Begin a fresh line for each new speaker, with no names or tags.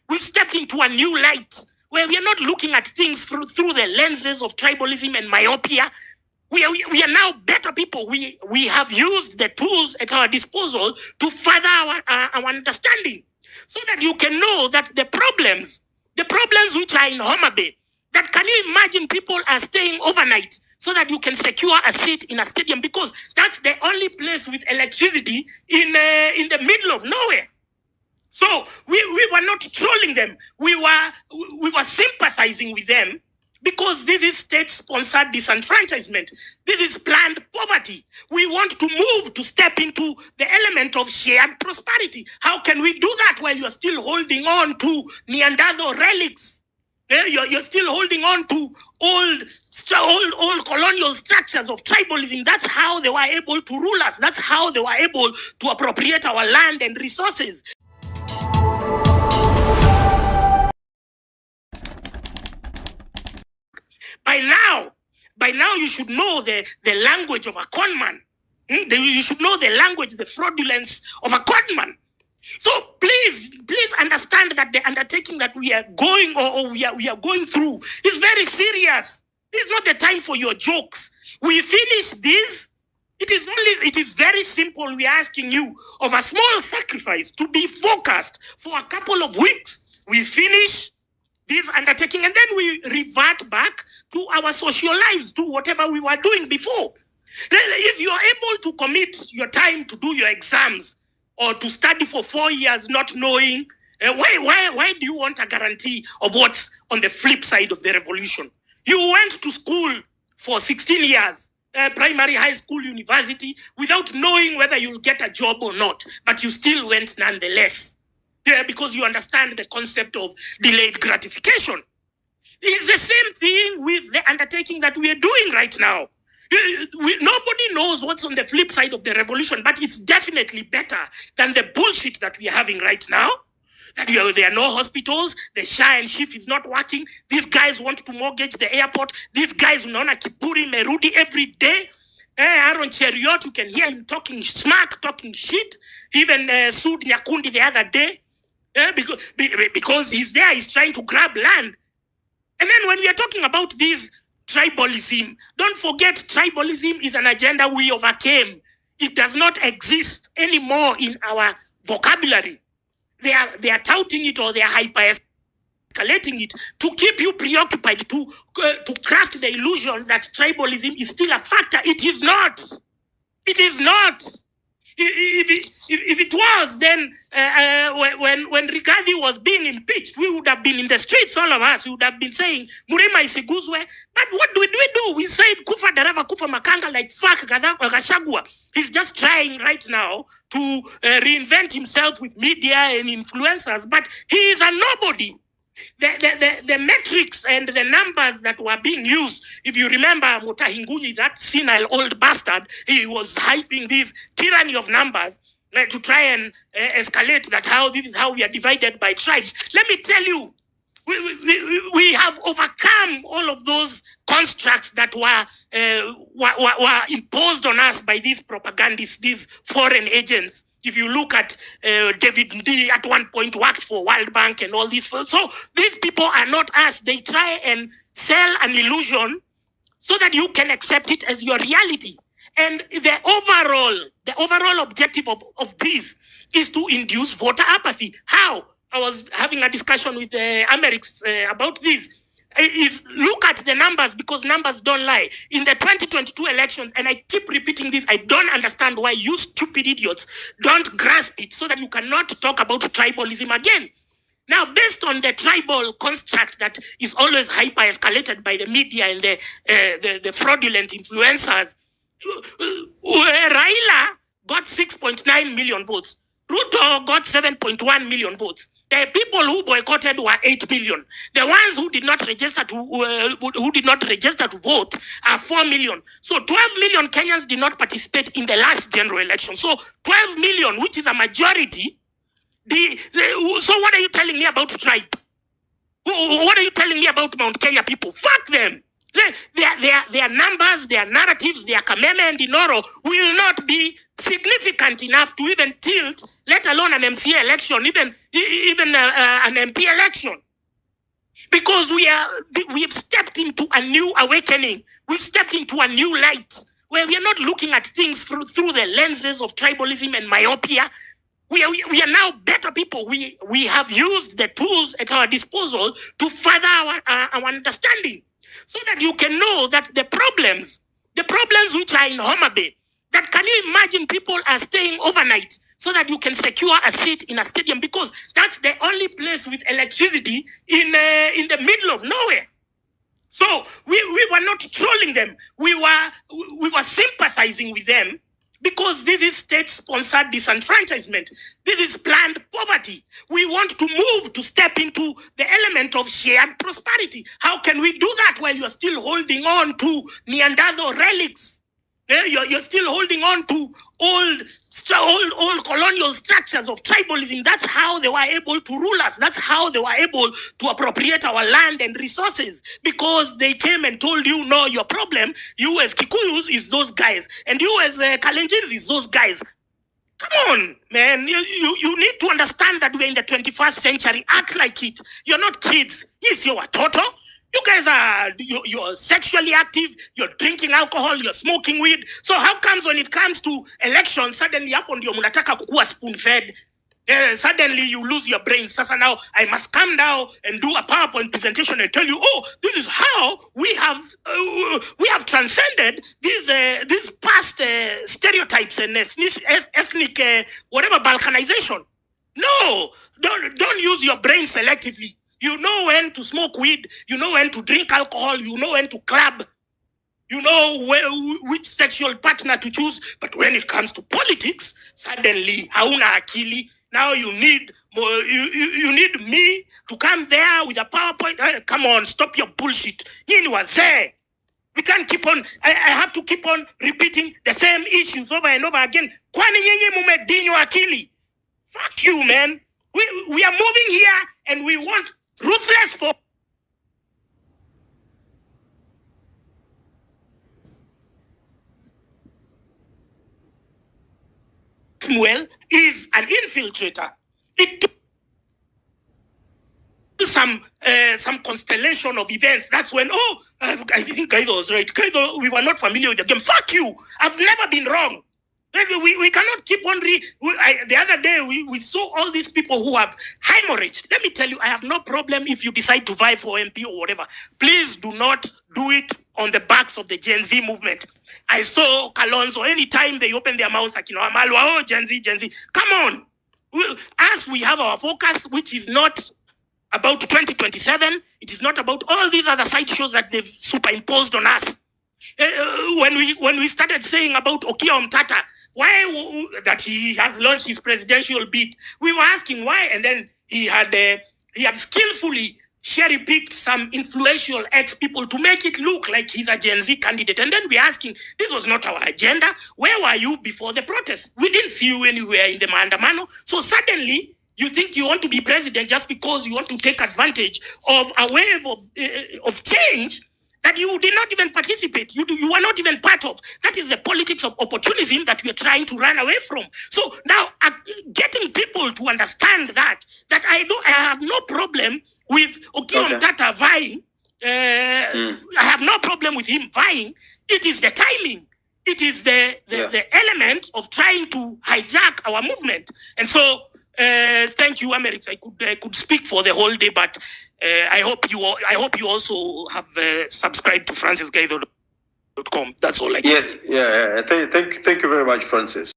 We've stepped into a new light where we are not looking at things through the lenses of tribalism and myopia. We are now better people. We have used the tools at our disposal to further our understanding, so that you can know that the problems which are in Homa Bay, that can you imagine people are staying overnight so that you can secure a seat in a stadium, because that's the only place with electricity in the middle of nowhere. So we were not trolling them. We were sympathizing with them, because this is state-sponsored disenfranchisement. This is planned poverty. We want to move to step into the element of shared prosperity. How can we do that while you're still holding on to Neanderthal relics? You're still holding on to old colonial structures of tribalism. That's how they were able to rule us. That's how they were able to appropriate our land and resources. By now, you should know the language of a conman. You should know the language, the fraudulence of a conman. So please understand that the undertaking that we are going or we are going through is very serious. This is not the time for your jokes. We finish this. It is very simple. We are asking you of a small sacrifice to be focused for a couple of weeks. We finish this undertaking, and then we revert back to our social lives, to whatever we were doing before. If you are able to commit your time to do your exams or to study for 4 years not knowing, why do you want a guarantee of what's on the flip side of the revolution? You went to school for 16 years, primary, high school, university, without knowing whether you'll get a job or not, but you still went nonetheless. Because you understand the concept of delayed gratification. It's the same thing with the undertaking that we are doing right now. Nobody knows what's on the flip side of the revolution, but it's definitely better than the bullshit that we are having right now. That there are no hospitals, the SHA and SHIF is not working. These guys want to mortgage the airport. These guys unaona Kiburi Merudi every day. Aaron Cheriot, you can hear him talking smack, talking shit. Even Sud Nyakundi the other day. Because he's there, he's trying to grab land. And then when we are talking about this tribalism, don't forget tribalism is an agenda we overcame. It does not exist anymore in our vocabulary. They are touting it, or they are hyper-escalating it to keep you preoccupied, to craft the illusion that tribalism is still a factor. It is not. It is not. If it was, then when Rigathi was being impeached, we would have been in the streets, all of us. We would have been saying, Murima isiguzwe. But what do? We said, Kufa Darava, Kufa Makanga, like fuck Gashagua. He's just trying right now to reinvent himself with media and influencers, but he is a nobody. The metrics and the numbers that were being used, if you remember Mutahinguni, that senile old bastard, he was hyping this tyranny of numbers to try and escalate that this is how we are divided by tribes. Let me tell you, we have overcome all of those constructs that were imposed on us by these propagandists, these foreign agents. If you look at David D at one point worked for World Bank and all this. So these people are not us. They try and sell an illusion so that you can accept it as your reality. And the overall objective of this is to induce voter apathy. How? I was having a discussion with the Americans about this. Is look at the numbers, because numbers don't lie. In the 2022 elections, and I keep repeating this, I don't understand why you stupid idiots don't grasp it, so that you cannot talk about tribalism again. Now, based on the tribal construct that is always hyper-escalated by the media and the fraudulent influencers, Raila got 6.9 million votes. Ruto got 7.1 million votes. The people who boycotted were 8 million. The ones who did not register to vote are 4 million. So 12 million Kenyans did not participate in the last general election. So 12 million, which is a majority. So what are you telling me about tribe? What are you telling me about Mount Kenya people? Fuck them. Their numbers, their narratives, their Kameme and Inoro will not be significant enough to even tilt, let alone an MCA election, even an MP election. Because we've stepped into a new awakening. We've stepped into a new light where we are not looking at things through the lenses of tribalism and myopia. We are now better people. We have used the tools at our disposal to further our understanding, so that you can know that the problems which are in Homa Bay, that can you imagine people are staying overnight so that you can secure a seat in a stadium, because that's the only place with electricity in the middle of nowhere. So we were not trolling them. We were sympathizing with them, because this is state-sponsored disenfranchisement. This is planned poverty. We want to move to step into the element of shared prosperity. How can we do that while you're still holding on to Neanderthal relics? You're still holding on to old colonial structures of tribalism. That's how they were able to rule us. That's how they were able to appropriate our land and resources, because they came and told you, no, your problem, you as Kikuyus is those guys, and you as Kalenjins is those guys. Come on, man. You need to understand that we're in the 21st century. Act like it. You're not kids. Yes, you're a toto. You guys are, you're sexually active, you're drinking alcohol, you're smoking weed. So how comes when it comes to elections, suddenly hapo ndio mnataka kukua spoon fed? Suddenly you lose your brain. Sasa now I must come down and do a PowerPoint presentation and tell you, oh, this is how we have transcended these past stereotypes and ethnic whatever balkanization. No, don't use your brain selectively. You know when to smoke weed, you know when to drink alcohol, you know when to club, you know which sexual partner to choose. But when it comes to politics, suddenly hauna akili. Now you need more, you need me to come there with a PowerPoint. Come on, stop your bullshit. Nini wazee. We can't keep on, I have to keep on repeating the same issues over and over again. Kwani nyinyi mumedinyo akili? Fuck you, man. We are moving here and we want ruthless for Samuel is an infiltrator. It took some constellation of events. That's when, I think Gaitho was right. Gaitho, we were not familiar with the game. Fuck you. I've never been wrong. We cannot keep on the other day, we saw all these people who have hemorrhage. Let me tell you, I have no problem if you decide to vie for MP or whatever. Please do not do it on the backs of the Gen Z movement. I saw Kalonzo, anytime they open their mouths, like, Amalwa, Gen Z. Come on. We have our focus, which is not about 2027. It is not about all these other side shows that they've superimposed on us. When we started saying about Okiya Omtata, why that he has launched his presidential bid, we were asking why, and then he had skillfully cherry-picked some influential ex-people to make it look like he's a Gen Z candidate. And then we're asking, this was not our agenda. Where were you before the protest? We didn't see you anywhere in the maandamano. So suddenly, you think you want to be president just because you want to take advantage of a wave of change that you did not even participate. You were not even part of. That is the politics of opportunism that we are trying to run away from. So now, getting people to understand that I have no problem with Okiya Omtata vying. I have no problem with him vying. It is the timing. It is the element of trying to hijack our movement. And so, thank you, Amerix. I could speak for the whole day, but I hope you also have subscribed to francisgaitho.com. That's all I can say.
Yes, yeah. Thank you very much, Francis.